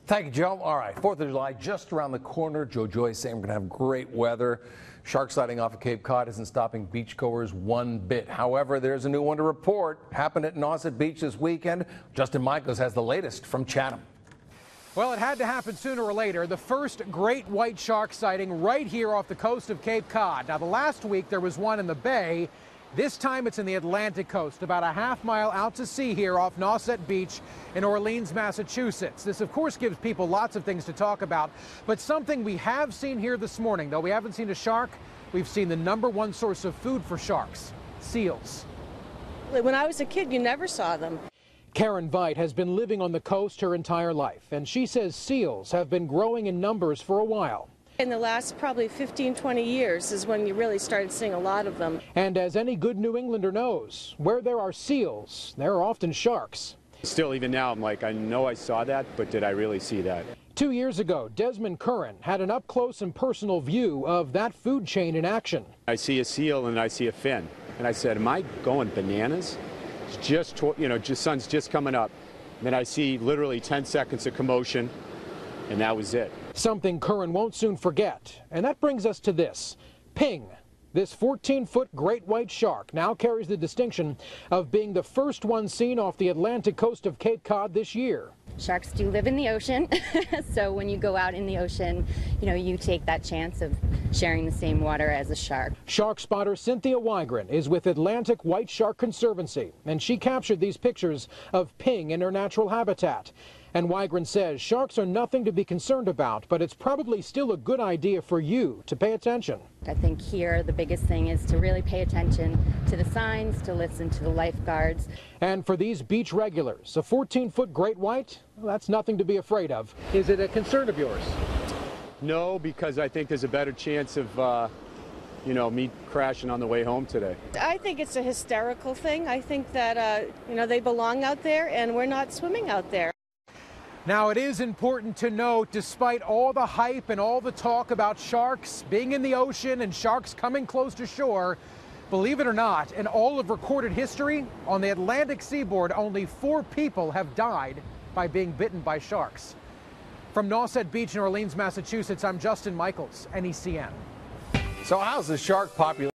Thank you, Joe. All right, 4th of July just around the corner. Joe Joy saying we're going to have great weather. Shark sighting off of Cape Cod isn't stopping beachgoers one bit. However, there's a new one to report. Happened at Nauset Beach this weekend. Justin Michaels has the latest from Chatham. Well, it had to happen sooner or later. The first great white shark sighting right here off the coast of Cape Cod. Now, the last week there was one in the bay. This time it's in the Atlantic coast, about a half-mile out to sea here off Nauset Beach in Orleans, Massachusetts. This, of course, gives people lots of things to talk about, but something we have seen here this morning, though we haven't seen a shark, we've seen the #1 source of food for sharks, seals. When I was a kid, you never saw them. Karen Veit has been living on the coast her entire life, and she says seals have been growing in numbers for a while. In the last probably 15, 20 years is when you really started seeing a lot of them. And as any good New Englander knows, where there are seals, there are often sharks. Still, even now, I'm like, I know I saw that, but did I really see that? 2 years ago, Desmond Curran had an up-close and personal view of that food chain in action. I see a seal and I see a fin. And I said, am I going bananas? It's just, sun's just coming up. Then I see literally 10 seconds of commotion, and that was it. Something Curran won't soon forget. And that brings us to this. Ping. This 14-foot great white shark now carries the distinction of being the first one seen off the Atlantic coast of Cape Cod this year. Sharks do live in the ocean, so when you go out in the ocean, you take that chance of sharing the same water as a shark. Shark spotter Cynthia Wygren is with Atlantic White Shark Conservancy, and she captured these pictures of Ping in her natural habitat. And Wygren says sharks are nothing to be concerned about, but it's probably still a good idea for you to pay attention. I think here the biggest thing is to really pay attention to the signs, to listen to the lifeguards. And for these beach regulars, a 14-foot great white, well, that's nothing to be afraid of. Is it a concern of yours? No, because I think there's a better chance of me crashing on the way home today. I think it's a hysterical thing. I think that, they belong out there and we're not swimming out there. Now, it is important to note, despite all the hype and all the talk about sharks being in the ocean and sharks coming close to shore, believe it or not, in all of recorded history, on the Atlantic seaboard, only 4 people have died by being bitten by sharks. From Nauset Beach in Orleans, Massachusetts, I'm Justin Michaels, NECN. So how's the shark population?